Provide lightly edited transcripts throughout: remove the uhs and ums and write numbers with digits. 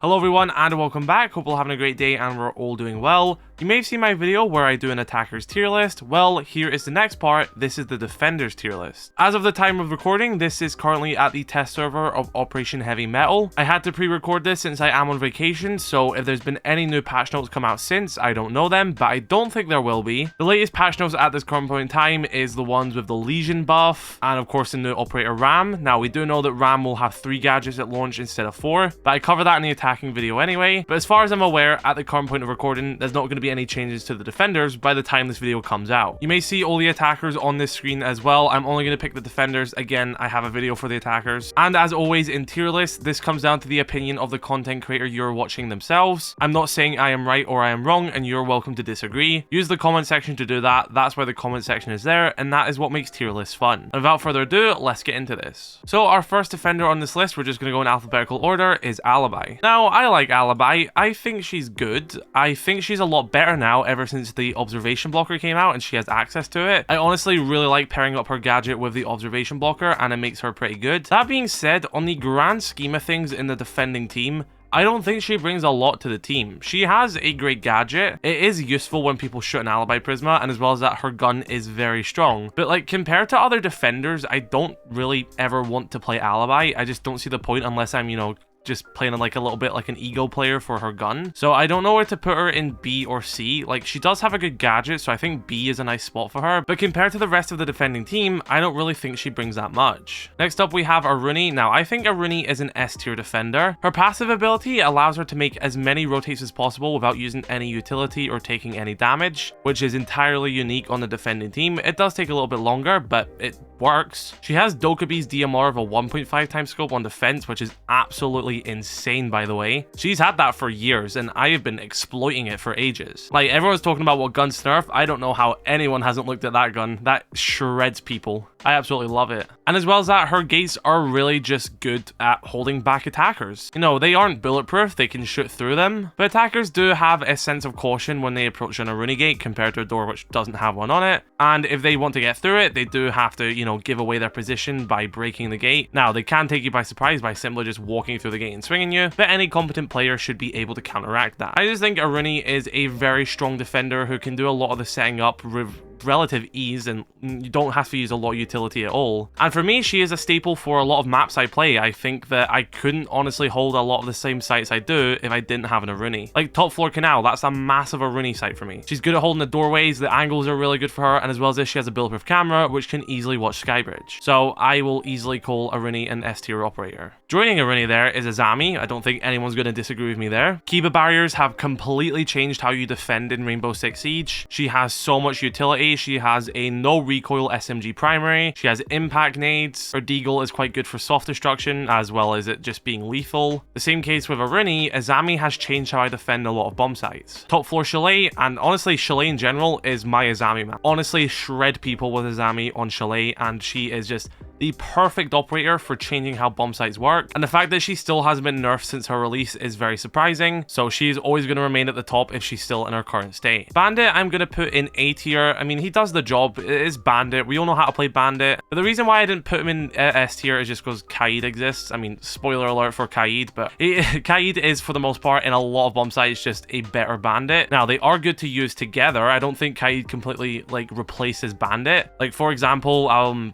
Hello everyone and welcome back, hope you're all having a great day and we're all doing well. You may have seen my video where I do an attacker's tier list. Well, here is the next part. This is the defender's tier list. As of the time of recording, this is currently at the test server of Operation Heavy Mettle. I had to pre-record this since I am on vacation, so if there's been any new patch notes come out since, I don't know them, but I don't think there will be. The latest patch notes at this current point in time is the ones with the Lesion buff, and of course the new operator Ram. Now we do know that Ram will have 3 gadgets at launch instead of 4, but I cover that in the attacking video anyway. But as far as I'm aware, at the current point of recording, there's not going to be any changes to the defenders by the time this video comes out. You may see all the attackers on this screen as well. I'm only going to pick the defenders. Again, I have a video for the attackers. And as always in tier lists, this comes down to the opinion of the content creator you're watching themselves. I'm not saying I am right or I am wrong, and you're welcome to disagree. Use the comment section to do that. That's why the comment section is there, and that is what makes tier lists fun. And without further ado, let's get into this. So our first defender on this list, we're just going to go in alphabetical order, is Alibi. Now, I like Alibi. I think she's good. I think she's a lot better now ever since the observation blocker came out and she has access to it. I honestly really like pairing up her gadget with the observation blocker, and it makes her pretty good. That being said, on the grand scheme of things in the defending team, I don't think she brings a lot to the team. She has a great gadget. It is useful when people shoot an Alibi Prisma, and as well as that, her gun is very strong. But like, compared to other defenders, I don't really ever want to play Alibi. I just don't see the point unless I'm, just playing like a little bit like an ego player for her gun. So I don't know where to put her in B or C. Like, she does have a good gadget, so I think B is a nice spot for her. But compared to the rest of the defending team, I don't really think she brings that much. Next up, we have Aruni. Now, I think Aruni is an S tier defender. Her passive ability allows her to make as many rotates as possible without using any utility or taking any damage, which is entirely unique on the defending team. It does take a little bit longer, but it works. She has Dokubi's DMR of a 1.5 times scope on defense, which is absolutely insane, by the way. She's had that for years, and I have been exploiting it for ages. Like, everyone's talking about what guns nerf. I don't know how anyone hasn't looked at that gun. That shreds people. I absolutely love it. And as well as that, her gates are really just good at holding back attackers. They aren't bulletproof, they can shoot through them, but attackers do have a sense of caution when they approach an Aruni gate compared to a door which doesn't have one on it. And if they want to get through it, they do have to, give away their position by breaking the gate. Now, they can take you by surprise by simply just walking through the gate and swinging you, but any competent player should be able to counteract that. I just think Aruni is a very strong defender who can do a lot of the setting up with relative ease, and you don't have to use a lot of utility at all. And for me, she is a staple for a lot of maps I play. I think that I couldn't honestly hold a lot of the same sites I do if I didn't have an Aruni. Like top floor canal, that's a massive Aruni site for me. She's good at holding the doorways, the angles are really good for her, and as well as this, she has a bulletproof camera which can easily watch Skybridge. So I will easily call Aruni an S tier operator. Joining Aruni there is Azami. I don't think anyone's going to disagree with me there. Kiba barriers have completely changed how you defend in Rainbow Six Siege. She has so much utility. She has a no recoil SMG primary. She has impact nades. Her deagle is quite good for soft destruction, as well as it just being lethal. The same case with Aruni. Azami has changed how I defend a lot of bomb sites. Top floor Chalet, and honestly Chalet in general, is my Azami map. Honestly, shred people with Azami on Chalet, and she is just the perfect operator for changing how bomb sites work. And the fact that she still hasn't been nerfed since her release is very surprising, so she is always going to remain at the top if she's still in her current state. Bandit, I'm going to put in A tier. I mean, he does the job. It is Bandit. We all know how to play Bandit. But the reason why I didn't put him in S tier is just because Kaze exists. I mean, spoiler alert for Kaze, but Kaze is, for the most part, in a lot of bomb sites, just a better Bandit. Now, they are good to use together. I don't think Kaze completely, replaces Bandit. Like, for example,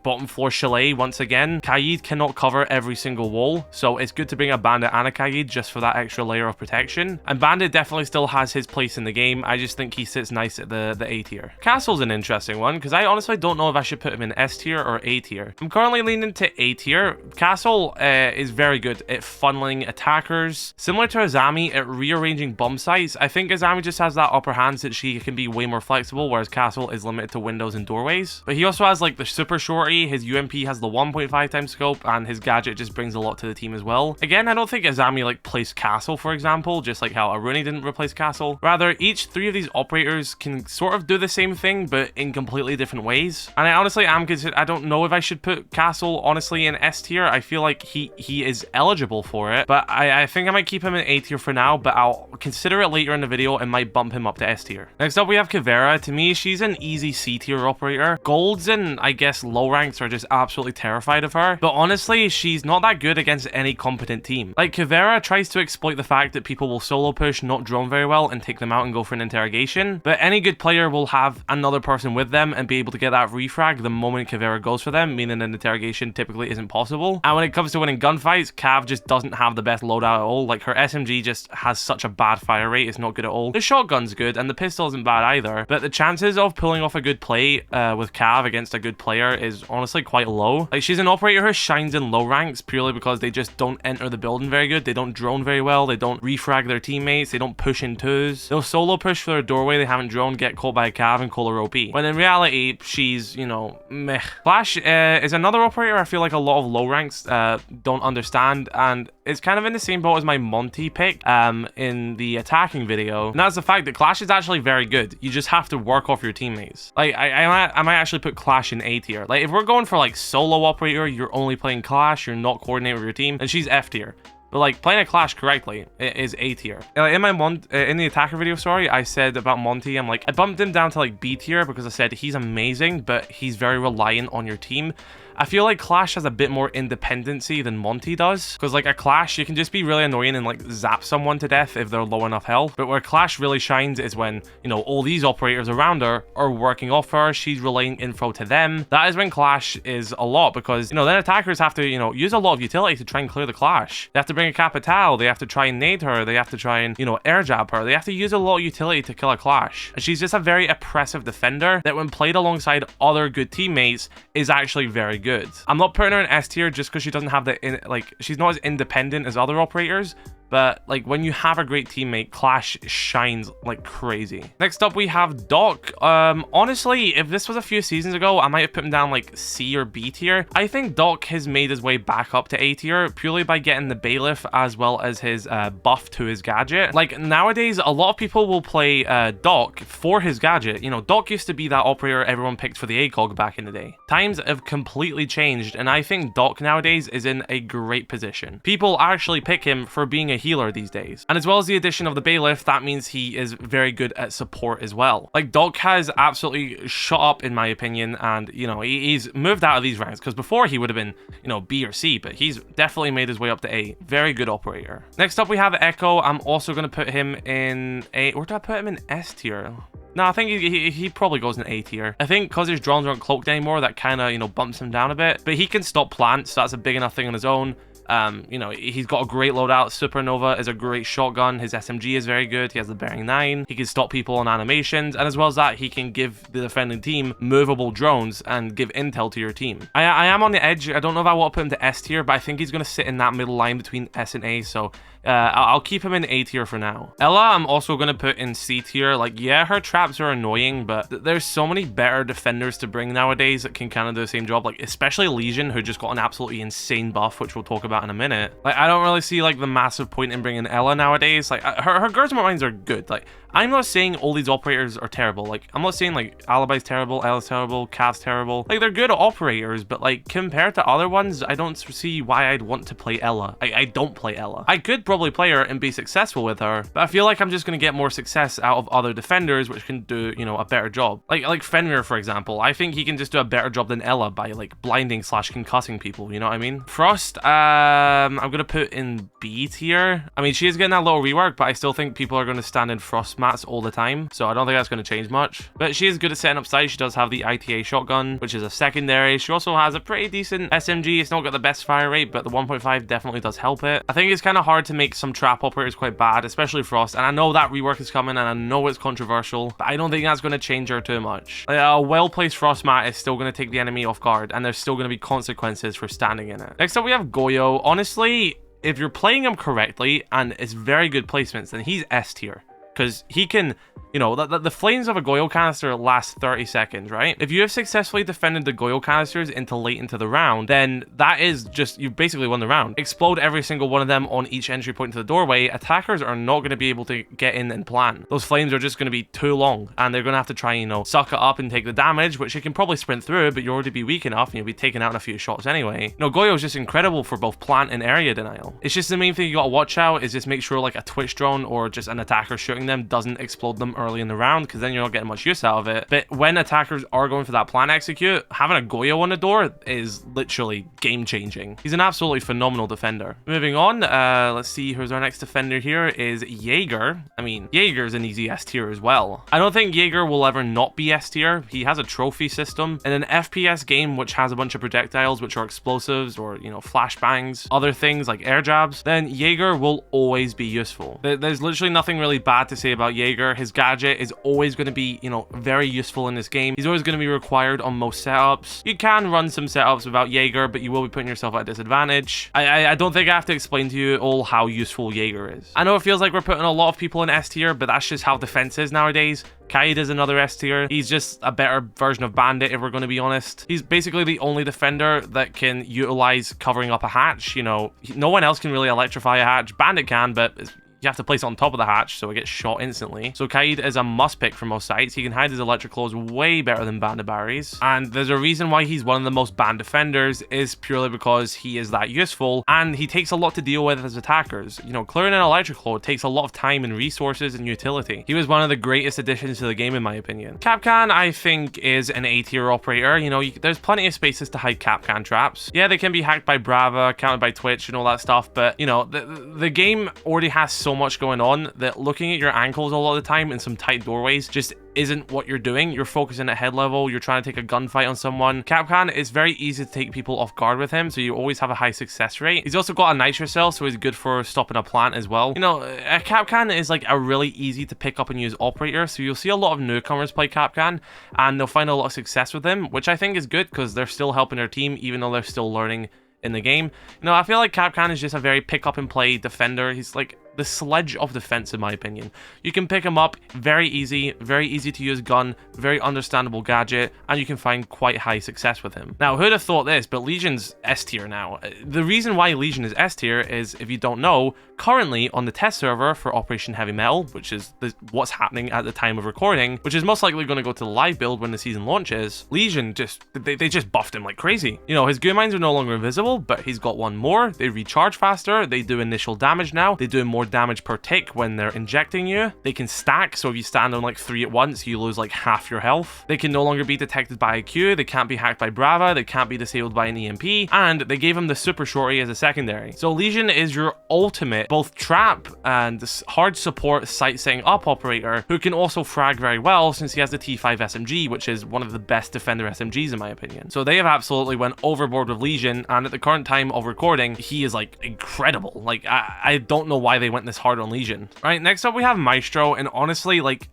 bottom floor Chalet, once again, Kaze cannot cover every single wall, so it's good to bring a Bandit and a Kaze just for that extra layer of protection. And Bandit definitely still has his place in the game. I just think he sits nice at the A tier. Castle's an interesting one, because I honestly don't know if I should put him in S tier or A tier. I'm currently leaning to A tier. Castle is very good at funneling attackers. Similar to Azami at rearranging bomb sites, I think Azami just has that upper hand that she can be way more flexible, whereas Castle is limited to windows and doorways. But he also has the super shorty, his UMP has the 1.5 times scope, and his gadget just brings a lot to the team as well. Again, I don't think Azami placed Castle, for example, just like how Aruni didn't replace Castle. Rather, each 3 of these operators can sort of do the same thing, but in completely different ways. And I honestly am I don't know if I should put Castle honestly in S tier. I feel like he is eligible for it, but I think I might keep him in A tier for now, but I'll consider it later in the video and might bump him up to S tier. Next up, we have Caveira. To me, she's an easy C tier operator. Golds and I guess low ranks are just absolutely terrified of her. But honestly, she's not that good against any competent team. Like, Caveira tries to exploit the fact that people will solo push, not drone very well, and take them out and go for an interrogation. But any good player will have another person with them and be able to get that refrag the moment Caveira goes for them, meaning an interrogation typically isn't possible. And when it comes to winning gunfights, Cav just doesn't have the best loadout at all. Like, her SMG just has such a bad fire rate, it's not good at all. The shotgun's good, and the pistol isn't bad either, but the chances of pulling off a good play with Cav against a good player is honestly quite low. Like, she's an operator who shines in low ranks purely because they just don't enter the building very good, they don't drone very well, they don't refrag their teammates, they don't push in twos. They'll solo push for their doorway, they haven't drone, get caught by a Cav and call her OP. When in reality, she's, you know, meh. Flash is another operator I feel like a lot of low ranks don't understand, and it's kind of in the same boat as my Monty pick in the attacking video, and that's the fact that Clash is actually very good. You just have to work off your teammates. Like, I might actually put Clash in A tier. Like, if we're going for like solo operator, you're only playing Clash, you're not coordinating with your team, and she's F tier. But like, playing a Clash correctly is A tier. In my in the attacker video, sorry, I said about Monty, I'm like, I bumped him down to like B tier because I said he's amazing, but he's very reliant on your team. I feel like Clash has a bit more independency than Monty does, because like a Clash, you can just be really annoying and like zap someone to death if they're low enough health. But where Clash really shines is when, you know, all these operators around her are working off her, she's relaying info to them. That is when Clash is a lot, because, you know, then attackers have to, you know, use a lot of utility to try and clear the Clash. They have to bring a Capital, they have to try and nade her, they have to try and, you know, air jab her. They have to use a lot of utility to kill a Clash. And she's just a very oppressive defender that when played alongside other good teammates is actually very good. I'm not putting her in S tier just because she doesn't have the, like, she's not as independent as other operators, but like when you have a great teammate, Clash shines like crazy. Next up, we have Doc. Honestly, if this was a few seasons ago, I might have put him down like C or B tier. I think Doc has made his way back up to A tier purely by getting the bailiff as well as his buff to his gadget. Like, nowadays, a lot of people will play Doc for his gadget. You know, Doc used to be that operator everyone picked for the ACOG back in the day. Times have completely changed, and I think Doc nowadays is in a great position. People actually pick him for being a healer these days, and as well as the addition of the bailiff, that means he is very good at support as well. Like, Doc has absolutely shot up in my opinion, and you know, he's moved out of these ranks, because before he would have been, you know, B or C, but he's definitely made his way up to A. Very good operator. Next up, we have Echo. I'm also going to put him in A, or did I put him in S tier? No, I think he probably goes in A tier. I think because his drones aren't cloaked anymore, that kind of, you know, bumps him down a bit, but he can stop plants, so that's a big enough thing on his own. You know, he's got a great loadout. Supernova is a great shotgun. His SMG is very good. He has the bearing 9. He can stop people on animations, and as well as that, he can give the defending team movable drones and give intel to your team. I am on the edge. I don't know if I want to put him to S tier, but I think he's going to sit in that middle line between S and A, so I'll keep him in A tier for now. Ella, I'm also going to put in C tier. Like, yeah, her traps are annoying, but there's so many better defenders to bring nowadays that can kind of do the same job, like especially Lesion, who just got an absolutely insane buff, which we'll talk about in a minute. Like, I don't really see like the massive point in bringing Ella nowadays. Like, her guards mines are good. Like, I'm not saying all these operators are terrible. Like, I'm not saying like Alibi's terrible, Ella's terrible, Cave's terrible. Like, they're good operators, but like compared to other ones, I don't see why I'd want to play Ella. I don't play Ella. I could probably play her and be successful with her, but I feel like I'm just gonna get more success out of other defenders which can do, you know, a better job. Like Fenrir, for example. I think he can just do a better job than Ella by like blinding / concussing people, you know what I mean? Frost, I'm gonna put in B tier. I mean, she is getting that little rework, but I still think people are gonna stand in Frost mats all the time, so I don't think that's going to change much. But she is good at setting up sites. She does have the ITA shotgun, which is a secondary. She also has a pretty decent SMG. It's not got the best fire rate, but the 1.5 definitely does help it. I think it's kind of hard to make some trap operators quite bad, especially Frost, and I know that rework is coming, and I know it's controversial, but I don't think that's going to change her too much. A well-placed Frost mat is still going to take the enemy off guard, and there's still going to be consequences for standing in it. Next up, we have Goyo. Honestly, if you're playing him correctly, and it's very good placements, then he's S tier. Because he can, you know, the flames of a Goyo canister last 30 seconds, right? If you have successfully defended the Goyo canisters into late into the round, then that is just, you basically won the round. Explode every single one of them on each entry point to the doorway. Attackers are not going to be able to get in and plan. Those flames are just going to be too long, and they're going to have to try, you know, suck it up and take the damage, which you can probably sprint through, but you'll already be weak enough and you'll be taken out in a few shots anyway. You know, Goyo is just incredible for both plant and area denial. It's just the main thing you got to watch out is just make sure like a Twitch drone or just an attacker shooting them doesn't explode them early in the round, because then you're not getting much use out of it. But when attackers are going for that plan execute, having a Goyo on the door is literally game changing. He's an absolutely phenomenal defender. Moving on, let's see who's our next defender here is Jaeger. I mean, Jaeger's an easy S tier as well. I don't think Jaeger will ever not be S tier. He has a trophy system. In an FPS game which has a bunch of projectiles which are explosives or, you know, flashbangs, other things like air jabs, then Jaeger will always be useful. There's literally nothing really bad to say about Jaeger. His gadget is always going to be, you know, very useful in this game. He's always going to be required on most setups. You can run some setups without Jaeger, but you will be putting yourself at a disadvantage. I don't think I have to explain to you all how useful Jaeger is. I know it feels like we're putting a lot of people in S tier, but that's just how defense is nowadays. Kaze is another S tier. He's just a better version of Bandit, if we're going to be honest. He's basically the only defender that can utilize covering up a hatch. You know, no one else can really electrify a hatch. Bandit can, but you have to place it on top of the hatch, so it gets shot instantly. So Kaid is a must pick for most sites. He can hide his electric claws way better than Bandit Barries. And there's a reason why he's one of the most banned defenders, is purely because he is that useful, and he takes a lot to deal with as attackers. You know, clearing an electric claw takes a lot of time and resources and utility. He was one of the greatest additions to the game in my opinion. Kapkan, I think, is an A tier operator. You know, there's plenty of spaces to hide Kapkan traps. Yeah, they can be hacked by Brava, counted by Twitch and all that stuff, but you know, the game already has so much going on that looking at your ankles a lot of the time in some tight doorways just isn't what you're doing. You're focusing at head level, you're trying to take a gunfight on someone. Kapkan is very easy to take people off guard with him, so you always have a high success rate. He's also got a nitro cell, so he's good for stopping a plant as well. You know, Kapkan is like a really easy to pick up and use operator, so you'll see a lot of newcomers play Kapkan and they'll find a lot of success with him, which I think is good because they're still helping their team even though they're still learning in the game. You know, I feel like Kapkan is just a very pick up and play defender. He's like the Sledge of defense in my opinion. You can pick him up, very easy to use gun, very understandable gadget, and you can find quite high success with him. Now, who'd have thought this, but Legion's S tier now. The reason why Lesion is S tier is, if you don't know, currently on the test server for Operation Heavy Mettle, which is what's happening at the time of recording, which is most likely going to go to the live build when the season launches, Lesion they just buffed him like crazy. You know, his goo mines are no longer invisible, but he's got one more. They recharge faster, they do initial damage now, they do more damage per tick when they're injecting you. They can stack, so if you stand on like 3 at once, you lose like half your health. They can no longer be detected by IQ, they can't be hacked by Brava, they can't be disabled by an EMP, and they gave him the super shorty as a secondary. So Lesion is your ultimate both trap and hard support site setting up operator who can also frag very well since he has the T5 SMG, which is one of the best defender SMGs in my opinion. So they have absolutely went overboard with Lesion, and at the current time of recording, he is like incredible. Like I don't know why they went this hard on Lesion. All right, next up we have Maestro, and honestly, like,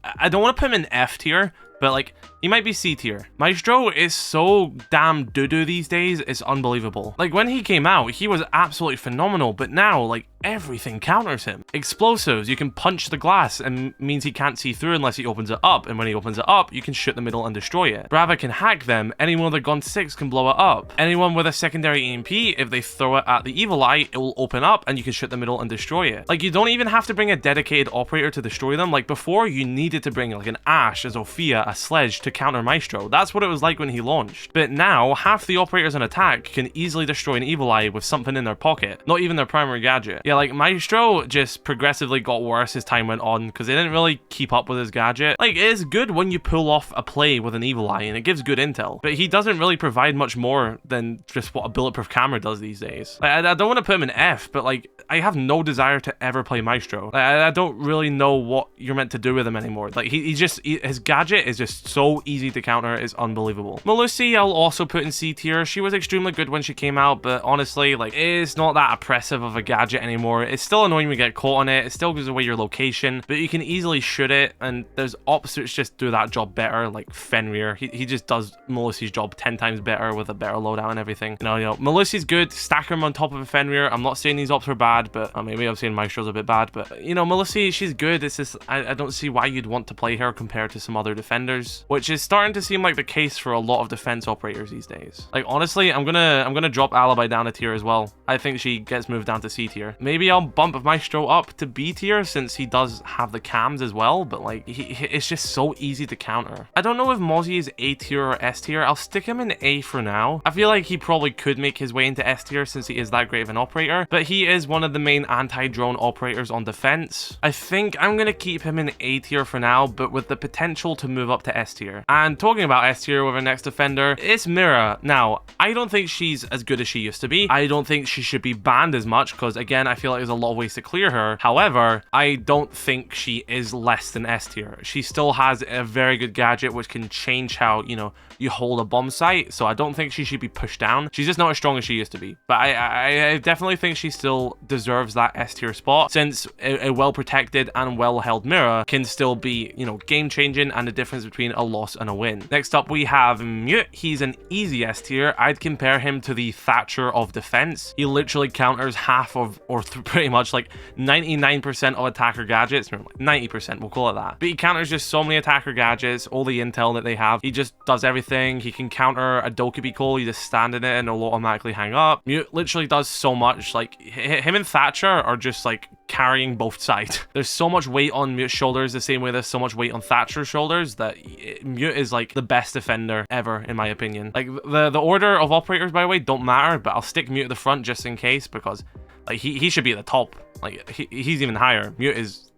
I don't want to put him in F tier, but like, he might be C tier. Maestro is so damn doo-doo these days, it's unbelievable. Like, when he came out, he was absolutely phenomenal, but now, like, everything counters him. Explosives, you can punch the glass and means he can't see through unless he opens it up, and when he opens it up, you can shoot the middle and destroy it. Brava can hack them, anyone with a gun 6 can blow it up. Anyone with a secondary EMP, if they throw it at the evil eye, it will open up and you can shoot the middle and destroy it. Like, you don't even have to bring a dedicated operator to destroy them. Like, before, you needed to bring like an Ash, a Zofia, a Sledge to counter Maestro. That's what it was like when he launched. But now, half the operators on attack can easily destroy an evil eye with something in their pocket, not even their primary gadget. Yeah, like, Maestro just progressively got worse as time went on because they didn't really keep up with his gadget. Like, it is good when you pull off a play with an evil eye and it gives good intel, but he doesn't really provide much more than just what a bulletproof camera does these days. Like, I don't want to put him in F, but like, I have no desire to ever play Maestro. Like, I don't really know what you're meant to do with him anymore. Like, his gadget is just so easy to counter, is unbelievable. Melusi, I'll also put in C tier. She was extremely good when she came out, but honestly, like, it's not that oppressive of a gadget anymore. It's still annoying when you get caught on it. It still gives away your location, but you can easily shoot it, and there's ops which just do that job better, like Fenrir. He just does Melusi's job 10 times better with a better loadout and everything. You know, Melusi's good. Stack him on top of a Fenrir. I'm not saying these ops are bad, but maybe I'm saying Maestro's a bit bad, but you know, Melusi, she's good. It's just, I don't see why you'd want to play her compared to some other defenders, which is starting to seem like the case for a lot of defense operators these days. Like, honestly, I'm gonna drop Alibi down a tier as well. I think she gets moved down to C tier. maybe I'll bump Maestro up to B tier since he does have the cams as well, but like it's just so easy to counter. I don't know if Mozzie is A tier or S tier. I'll stick him in A for now. I feel like he probably could make his way into S tier since he is that great of an operator, but he is one of the main anti-drone operators on defense. I think I'm gonna keep him in A tier for now, but with the potential to move up to S tier. And talking about S tier with our next defender, it's Mira. Now, I don't think she's as good as she used to be. I don't think she should be banned as much because, again, I feel like there's a lot of ways to clear her. However, I don't think she is less than S tier. She still has a very good gadget which can change how, you know, you hold a bomb site, so I don't think she should be pushed down. She's just not as strong as she used to be, but I definitely think she still deserves that S tier spot since a well protected and well held Mira can still be, you know, game changing and the difference between a loss and a win. Next up we have Mute. He's an easy S tier. I'd compare him to the Thatcher of defense. He literally counters half of, or pretty much like 99% of attacker gadgets, 90%, we'll call it that. But he counters just so many attacker gadgets, all the intel that they have. He just does everything. He can counter a Dokkaebi call. You just stand in it and it'll automatically hang up. Mute literally does so much. Like him and Thatcher are just like carrying both sides. There's so much weight on Mute's shoulders the same way there's so much weight on Thatcher's shoulders that Mute is like the best defender ever in my opinion. Like the order of operators, by the way, don't matter, but I'll stick Mute at the front just in case because like he should be at the top. Like he's even higher. Mute is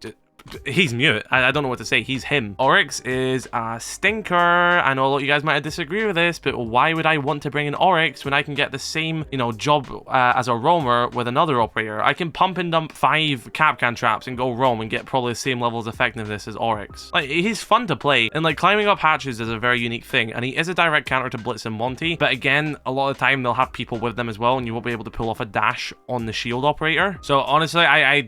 he's Mute. I don't know what to say. He's him. Oryx is a stinker. I know a lot of you guys might disagree with this, but why would I want to bring in Oryx when I can get the same, you know, job as a roamer with another operator? I can pump and dump 5 Kapkan traps and go roam and get probably the same levels of effectiveness as Oryx. Like, he's fun to play, and like climbing up hatches is a very unique thing, and he is a direct counter to Blitz and Monty, but again, a lot of the time they'll have people with them as well, and you won't be able to pull off a dash on the shield operator. So honestly, I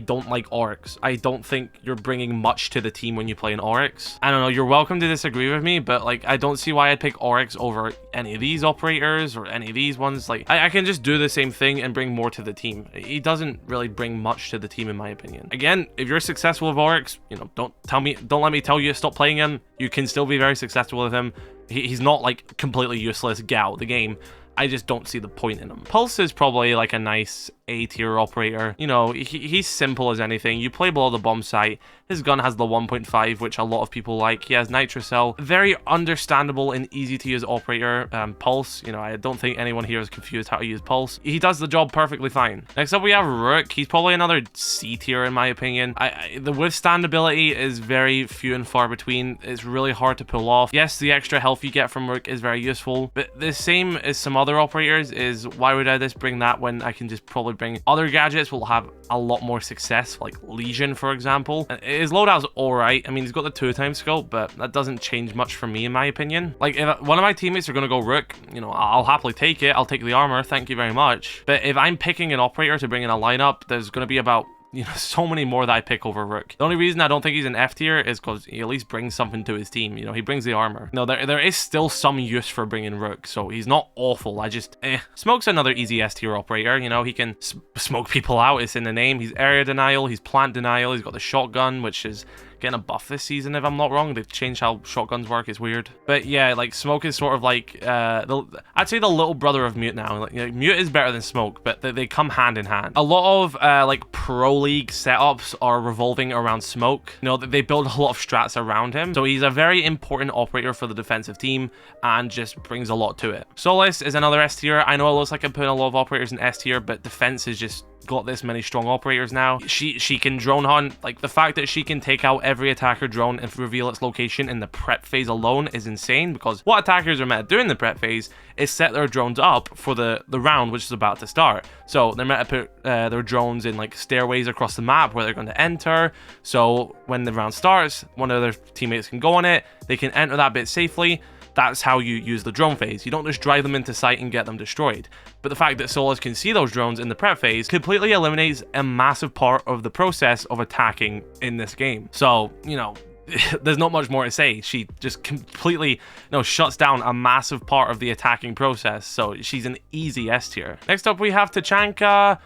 don't like Oryx. I don't think you're bringing much to the team when you play an Oryx. I don't know, you're welcome to disagree with me, but like I don't see why I'd pick Oryx over any of these operators or any of these ones. Like I can just do the same thing and bring more to the team. He doesn't really bring much to the team in my opinion. Again, if you're successful with Oryx, you know, don't let me tell you to stop playing him. You can still be very successful with him. He's not like completely useless. Get out of the game. I just don't see the point in him. Pulse is probably like a nice A tier operator. You know, he's simple as anything. You play below the bomb site. His gun has the 1.5, which a lot of people like. He has nitrocell. Very understandable and easy to use operator. Pulse, you know, I don't think anyone here is confused how to use Pulse. He does the job perfectly fine. Next up we have Rook. He's probably another C tier in my opinion. The withstand ability is very few and far between. It's really hard to pull off. Yes, the extra health you get from Rook is very useful, but the same as some other operators is why would I just bring that when I can just probably bring other gadgets will have a lot more success, like Lesion for example. His loadout's alright. I mean, he's got the 2x scope, but that doesn't change much for me in my opinion. Like if one of my teammates are going to go Rook, you know, I'll happily take it. I'll take the armor, thank you very much. But if I'm picking an operator to bring in a lineup, there's going to be about, you know, so many more that I pick over Rook. The only reason I don't think he's an F tier is because he at least brings something to his team. You know, he brings the armor. No, there is still some use for bringing Rook, so he's not awful. I just, Smoke's another easy S tier operator. You know, he can smoke people out. It's in the name. He's area denial. He's plant denial. He's got the shotgun, which is getting a buff this season if I'm not wrong. They've changed how shotguns work. It's weird, but yeah, like Smoke is sort of like I'd say the little brother of Mute now. Like, you know, Mute is better than Smoke, but they come hand in hand. A lot of like pro league setups are revolving around Smoke. You know, they build a lot of strats around him, so he's a very important operator for the defensive team and just brings a lot to it. Solis is another S tier. I know it looks like I'm putting a lot of operators in S tier, but defense is just got this many strong operators now. She can drone hunt. Like the fact that she can take out every attacker drone and reveal its location in the prep phase alone is insane, because what attackers are meant to do in the prep phase is set their drones up for the round which is about to start. So they're meant to put their drones in like stairways across the map where they're going to enter, so when the round starts one of their teammates can go on it, they can enter that bit safely. That's how you use the drone phase. You don't just drive them into sight and get them destroyed. But the fact that Solis can see those drones in the prep phase completely eliminates a massive part of the process of attacking in this game. So, you know, there's not much more to say. She just completely, you know, shuts down a massive part of the attacking process. So she's an easy S tier. Next up we have Tachanka.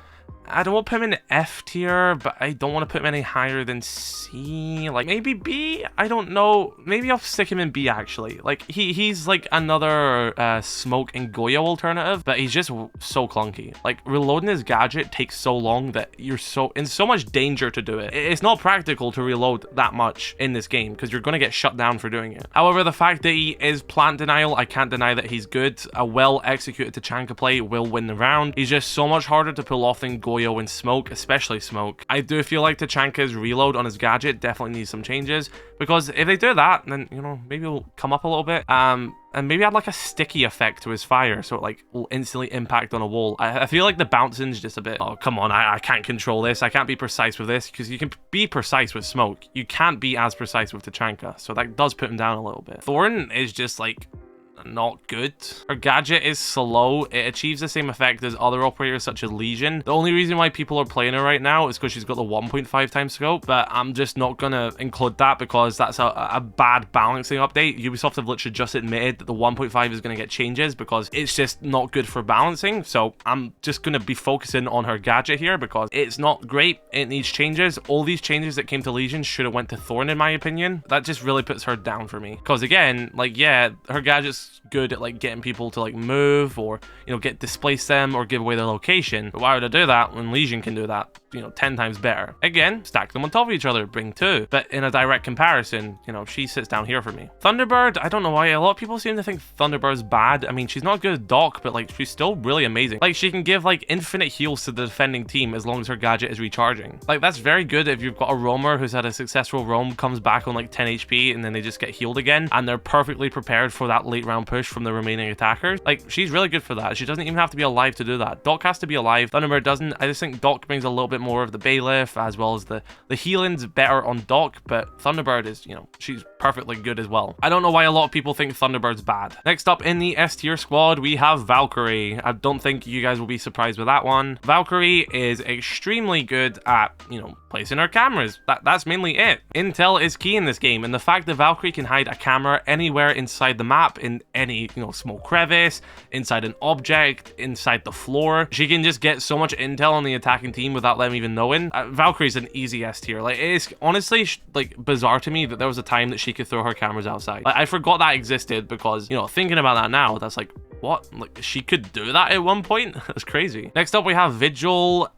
I don't want to put him in F tier, but I don't want to put him any higher than C. Like maybe B? I don't know. Maybe I'll stick him in B actually. Like he's like another Smoke and Goyo alternative, but he's just so clunky. Like reloading his gadget takes so long that you're in so much danger to do it. It's not practical to reload that much in this game because you're going to get shut down for doing it. However, the fact that he is plant denial, I can't deny that he's good. A well executed Tachanka play will win the round. He's just so much harder to pull off than Goyo and Smoke, especially Smoke. I do feel like Tachanka's reload on his gadget definitely needs some changes, because if they do that, then, you know, maybe it'll come up a little bit. And maybe add like a sticky effect to his fire so it like will instantly impact on a wall. I feel like the bouncing's just a bit, oh come on, I can't control this, I can't be precise with this, because you can be precise with Smoke, you can't be as precise with Tachanka, so that does put him down a little bit. Thorn is just like not good. Her gadget is slow. It achieves the same effect as other operators such as Lesion. The only reason why people are playing her right now is because she's got the 1.5 times scope, but I'm just not gonna include that because that's a bad balancing update. Ubisoft have literally just admitted that the 1.5 is gonna get changes because it's just not good for balancing, so I'm just gonna be focusing on her gadget here because it's not great. It needs changes. All these changes that came to Lesion should have went to Thorn in my opinion. That just really puts her down for me because again, like, yeah, her gadget's good at like getting people to like move or, you know, displace them or give away their location, but why would I do that when Lesion can do that, you know, 10 times better? Again, stack them on top of each other, bring 2, but in a direct comparison, you know, she sits down here for me. Thunderbird, I don't know why a lot of people seem to think Thunderbird's bad. I mean, she's not good at dock, but like she's still really amazing. Like she can give like infinite heals to the defending team as long as her gadget is recharging. Like that's very good if you've got a roamer who's had a successful roam, comes back on like 10 HP and then they just get healed again and they're perfectly prepared for that late round push from the remaining attackers. Like she's really good for that. She doesn't even have to be alive to do that. Dock has to be alive. Thunderbird doesn't. I just think Dock brings a little bit more of the bailiff as well as the healing's better on Dock, but Thunderbird is, you know, she's perfectly good as well. I don't know why a lot of people think Thunderbird's bad. Next up in the S tier squad, we have Valkyrie. I don't think you guys will be surprised with that one. Valkyrie is extremely good at, you know, placing her cameras. That's mainly it. Intel is key in this game, and the fact that Valkyrie can hide a camera anywhere inside the map, in any, you know, small crevice, inside an object, inside the floor, she can just get so much intel on the attacking team without them even knowing. Valkyrie's an easy S tier. Like, it's honestly like bizarre to me that there was a time that she could throw her cameras outside. Like, I forgot that existed because, you know, thinking about that now, that's like, what? Like, she could do that at one point? That's crazy. Next up, we have Vigil.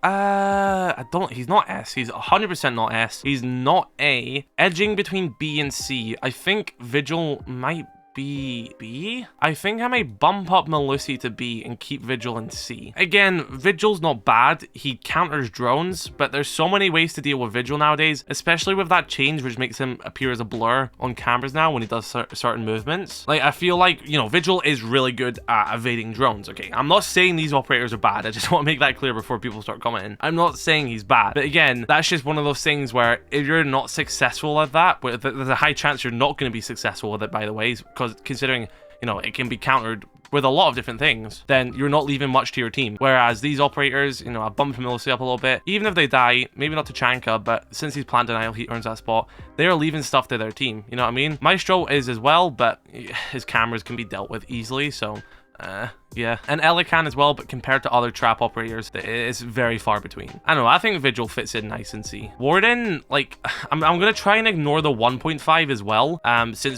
He's not S. He's 100% not S. He's not A. Edging between B and C. I think Vigil might B? I think I may bump up Melusi to B and keep Vigil in C. Again, Vigil's not bad. He counters drones, but there's so many ways to deal with Vigil nowadays, especially with that change which makes him appear as a blur on cameras now when he does certain movements. Like, I feel like, you know, Vigil is really good at evading drones, okay? I'm not saying these operators are bad. I just want to make that clear before people start commenting. I'm not saying he's bad, but again, that's just one of those things where if you're not successful at that, there's a high chance you're not going to be successful with it, by the way, because considering, you know, it can be countered with a lot of different things, then you're not leaving much to your team. Whereas these operators, you know, I bumped Melusi up a little bit. Even if they die, maybe not Tachanka, but since he's plant denial, he earns that spot. They're leaving stuff to their team. You know what I mean? Maestro is as well, but his cameras can be dealt with easily, so yeah. And Elican as well, but compared to other trap operators, it's very far between. I don't know, I think Vigil fits in nice in C. Warden, like, I'm gonna try and ignore the 1.5 as well,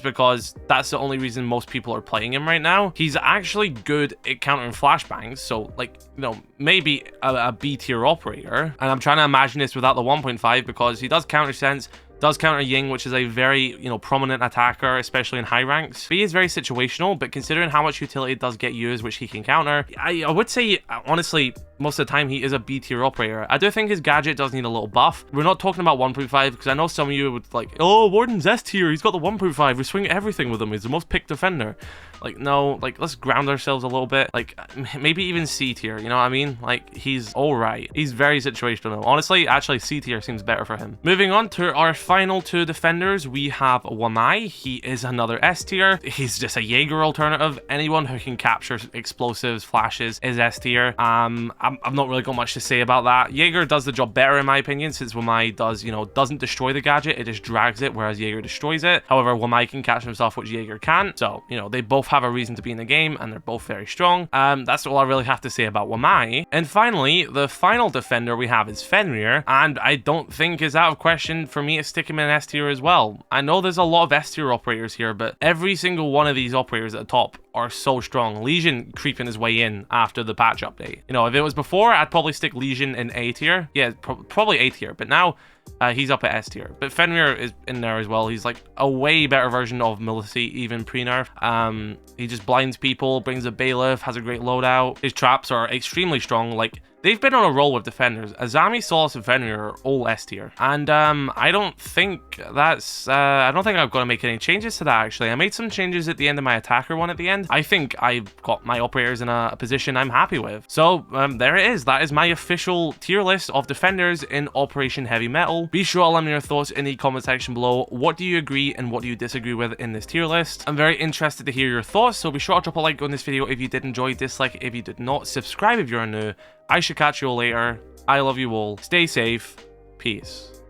because that's the only reason most people are playing him right now. He's actually good at countering flashbangs, so, like, you know, maybe a B tier operator. And I'm trying to imagine this without the 1.5 because he does counter sense, does counter Ying, which is a very, you know, prominent attacker, especially in high ranks. But he is very situational, but considering how much utility it does get used, which he can counter, I would say, honestly, most of the time he is a B tier operator. I do think his gadget does need a little buff. We're not talking about 1.5 because I know some of you would like, oh, Warden's S tier, he's got the 1.5, we swing everything with him, he's the most picked defender. Like, no, like, let's ground ourselves a little bit. Like, maybe even C tier, you know what I mean? Like, he's all right. He's very situational. Honestly, actually, C tier seems better for him. Moving on to our final two defenders, we have Wamai. He is another S tier. He's just a Jaeger alternative. Anyone who can capture explosives, flashes is S tier. I've not really got much to say about that. Jaeger does the job better in my opinion, since Wamai does, you know, doesn't destroy the gadget, it just drags it, whereas Jaeger destroys it. However, Wamai can catch himself, which Jaeger can't. So, you know, they both have a reason to be in the game, and they're both very strong. That's all I really have to say about Wamai. And finally, the final defender we have is Fenrir, and I don't think it's out of question for me to stick him in S tier as well. I know there's a lot of S tier operators here, but every single one of these operators at the top are so strong. Lesion creeping his way in after the patch update. You know, if it was before, I'd probably stick Lesion in A tier. Yeah, probably A tier, but now he's up at S tier. But Fenrir is in there as well. He's like a way better version of Milici, even pre-nerf. He just blinds people, brings a bailiff, has a great loadout. His traps are extremely strong. Like, they've been on a roll with defenders. Azami, Solis, and Fenrir are all S tier. And I don't think that's... I don't think I've got to make any changes to that, actually. I made some changes at the end of my attacker one at the end. I think I've got my operators in a position I'm happy with. So, there it is. That is my official tier list of defenders in Operation Heavy Mettle. Be sure to let me know your thoughts in the comment section below. What do you agree and what do you disagree with in this tier list? I'm very interested to hear your thoughts, so be sure to drop a like on this video if you did enjoy, dislike if you did not, subscribe if you're new. I should catch you all later. I love you all. Stay safe. Peace.